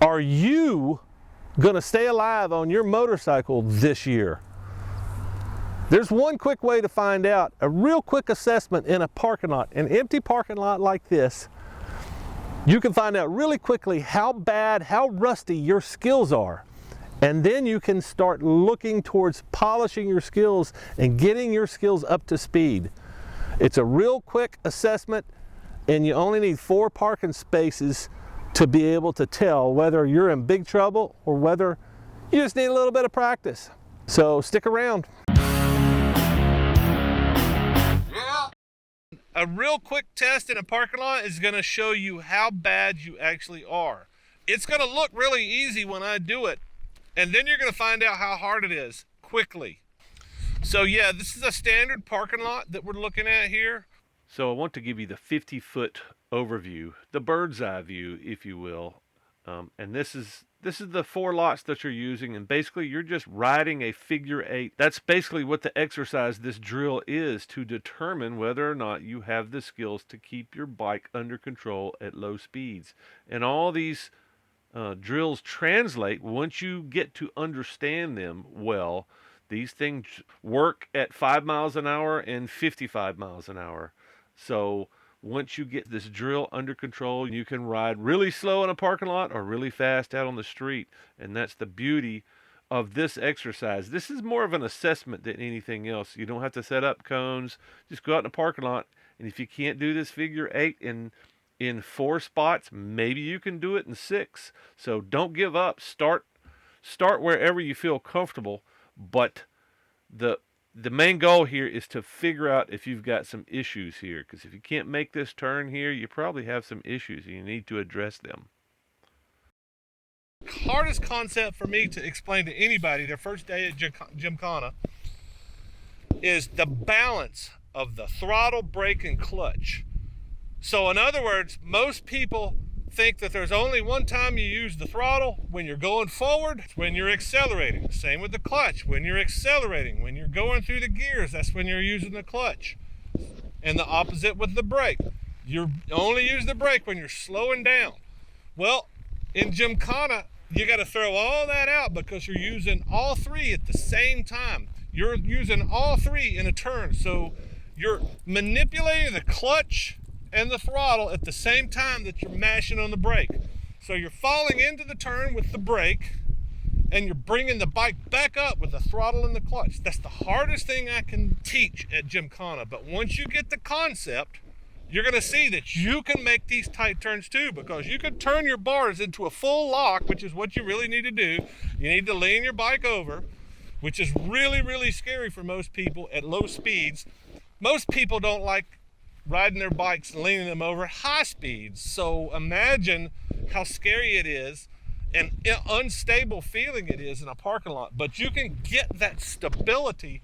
Are you gonna stay alive on your motorcycle this year? There's one quick way to find out, a real quick assessment in a parking lot, an empty parking lot like this. You can find out really quickly how bad, how rusty your skills are. And then you can start looking towards polishing your skills and getting your skills up to speed. It's a real quick assessment, and you only need 4 parking spaces to be able to tell whether you're in big trouble or whether you just need a little bit of practice. So stick around. A real quick test in a parking lot is going to show you how bad you actually are. It's going to look really easy when I do it, and then you're going to find out how hard it is quickly. So yeah, this is a standard parking lot that we're looking at here. So I want to give you the 50-foot overview, the bird's eye view, if you will. And this is the 4 lots that you're using, and basically you're just riding a figure 8. That's basically what the exercise, this drill, is to determine whether or not you have the skills to keep your bike under control at low speeds. And all these drills translate once you get to understand them well. These things work at 5 miles an hour and 55 miles an hour. So once you get this drill under control, you can ride really slow in a parking lot or really fast out on the street. And that's the beauty of this exercise. This is more of an assessment than anything else. You don't have to set up cones. Just go out in the parking lot, and if you can't do this figure 8 in 4 spots, maybe you can do it in 6. So don't give up. Start wherever you feel comfortable. But the main goal here is to figure out if you've got some issues here, because if you can't make this turn here, you probably have some issues and you need to address them. Hardest concept for me to explain to anybody their first day at Gymkhana is the balance of the throttle, brake, and clutch. So in other words, most people think that there's only one time you use the throttle: when you're going forward, when you're accelerating. Same with the clutch. When you're accelerating, when you're going through the gears, that's when you're using the clutch. And the opposite with the brake. You only use the brake when you're slowing down. Well, in Gymkhana, you got to throw all that out because you're using all 3 at the same time. You're using all 3 in a turn. So you're manipulating the clutch and the throttle at the same time that you're mashing on the brake. So you're falling into the turn with the brake, and you're bringing the bike back up with the throttle and the clutch. That's the hardest thing I can teach at Gymkhana. But once you get the concept, you're going to see that you can make these tight turns too, because you can turn your bars into a full lock, which is what you really need to do. You need to lean your bike over, which is really, really scary for most people at low speeds. Most people don't like riding their bikes and leaning them over at high speeds. So imagine how scary it is and unstable feeling it is in a parking lot. But you can get that stability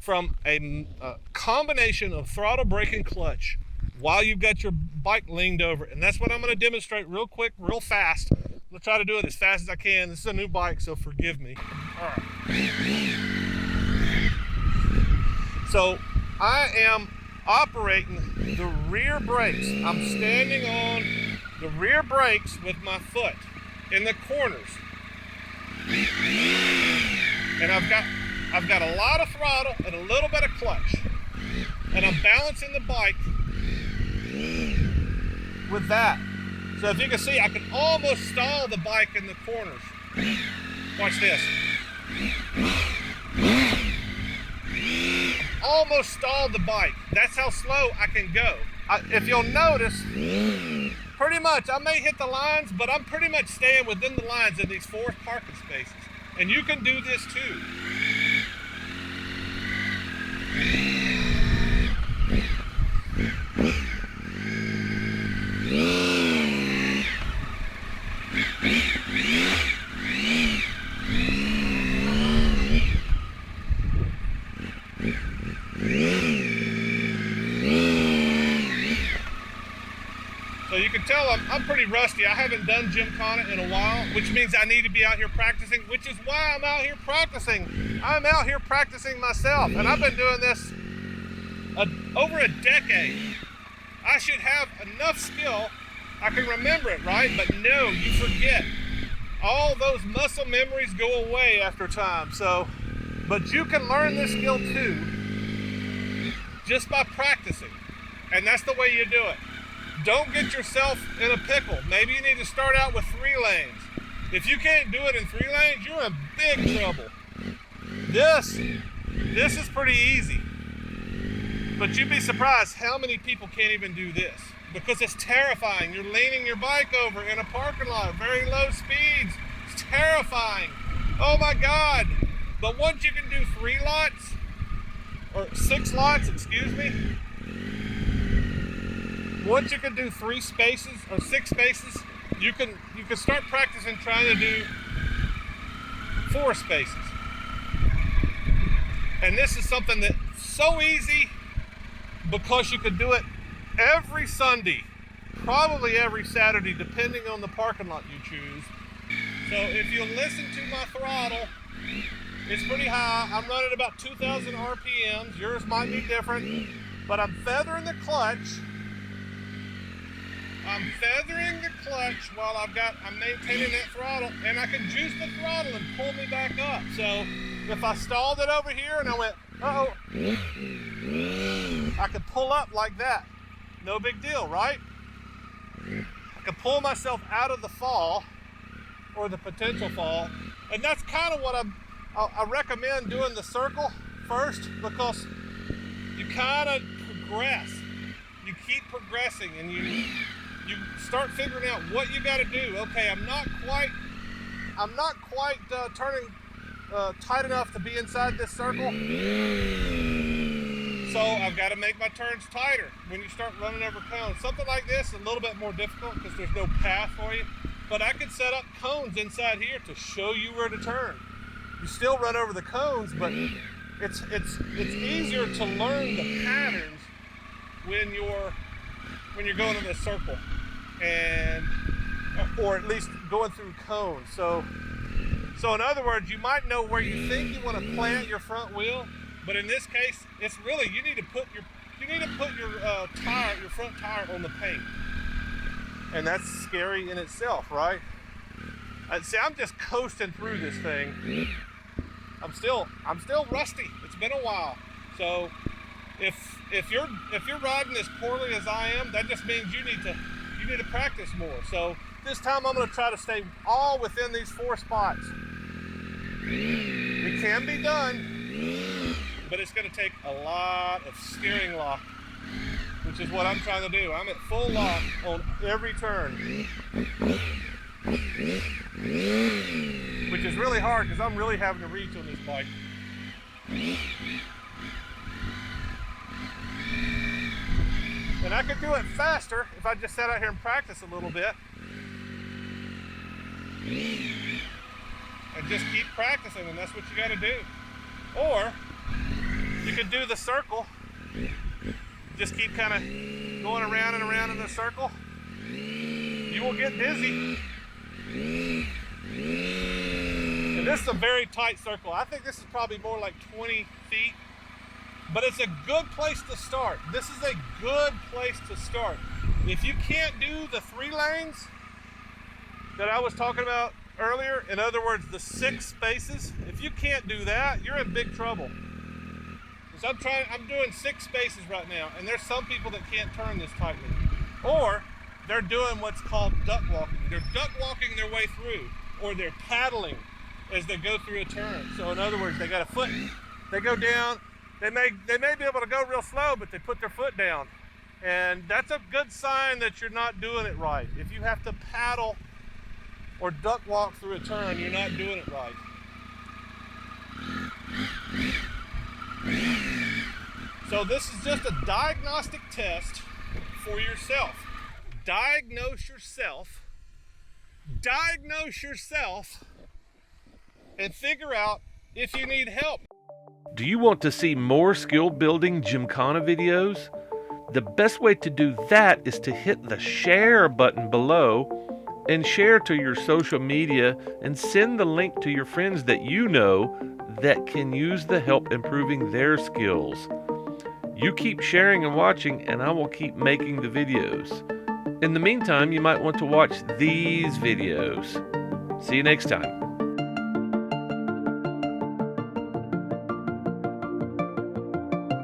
from a combination of throttle, brake, and clutch while you've got your bike leaned over. And that's what I'm going to demonstrate real quick, real fast. I'll try to do it as fast as I can. This is a new bike, so forgive me. All right. So I am operating the rear brakes. I'm standing on the rear brakes with my foot in the corners, and I've got a lot of throttle and a little bit of clutch, and I'm balancing the bike with that. So if you can see, I can almost stall the bike in the corners. Watch this. Almost stalled the bike. That's how slow I can go. If you'll notice, pretty much I may hit the lines, but I'm pretty much staying within the lines in these 4 parking spaces. And you can do this too. So you can tell I'm pretty rusty. I haven't done Gymkhana in a while, which means I need to be out here practicing, which is why I'm out here practicing. I'm out here practicing myself, and I've been doing this over a decade. I should have enough skill. I can remember it, right? But no, you forget. all those muscle memories go away after time. So, but you can learn this skill too just by practicing. And that's the way you do it. Don't get yourself in a pickle. Maybe you need to start out with 3 lanes. If you can't do it in 3 lanes, you're in big trouble. This is pretty easy. But you'd be surprised how many people can't even do this because it's terrifying. You're leaning your bike over in a parking lot, very low speeds. It's terrifying. Oh my God. But once you can do 3 lots, or 6 lots, excuse me, once you can do 3 spaces or 6 spaces, you can start practicing trying to do 4 spaces. And this is something that's so easy because you can do it every Sunday, probably every Saturday, depending on the parking lot you choose. So if you listen to my throttle, it's pretty high. I'm running about 2,000 RPMs. Yours might be different, but I'm feathering the clutch. I'm feathering the clutch while I'm maintaining that throttle, and I can juice the throttle and pull me back up. So if I stalled it over here and I went, uh-oh, I could pull up like that. No big deal, right? I can pull myself out of the fall or the potential fall. And that's kind of what I recommend doing the circle first, because you kind of progress. You keep progressing and you start figuring out what you got to do. Okay, I'm not quite turning tight enough to be inside this circle. So I've got to make my turns tighter when you start running over cones. Something like this is a little bit more difficult because there's no path for you. But I could set up cones inside here to show you where to turn. You still run over the cones, but it's easier to learn the patterns when you're going in this circle, or at least going through cones. So in other words, you might know where you think you want to plant your front wheel, but in this case, it's really you need to put your front tire on the paint, and that's scary in itself, right? See, I'm just coasting through this thing. I'm still rusty. It's been a while. So if you're riding as poorly as I am, that just means you need to practice more. So this time I'm going to try to stay all within these 4 spots. It can be done, but it's going to take a lot of steering lock, which is what I'm trying to do. I'm at full lock on every turn, which is really hard because I'm really having to reach on this bike. And I could do it faster if I just sat out here and practice a little bit. And just keep practicing, and that's what you got to do. Or you could do the circle. Just keep kind of going around and around in the circle. You will get dizzy. And this is a very tight circle. I think this is probably more like 20 feet. But it's a good place to start. This is a good place to start. If you can't do the 3 lanes that I was talking about earlier, in other words, the 6 spaces, if you can't do that, you're in big trouble. Because I'm doing 6 spaces right now, and there's some people that can't turn this tightly. Or they're doing what's called duck walking. They're duck walking their way through, or they're paddling as they go through a turn. So in other words, they got a foot, they go down. They may be able to go real slow, but they put their foot down. And that's a good sign that you're not doing it right. If you have to paddle or duck walk through a turn, you're not doing it right. So this is just a diagnostic test for yourself. Diagnose yourself, and figure out if you need help. Do you want to see more skill building Gymkhana videos? The best way to do that is to hit the share button below and share to your social media and send the link to your friends that you know that can use the help improving their skills. You keep sharing and watching, and I will keep making the videos. In the meantime, you might want to watch these videos. See you next time.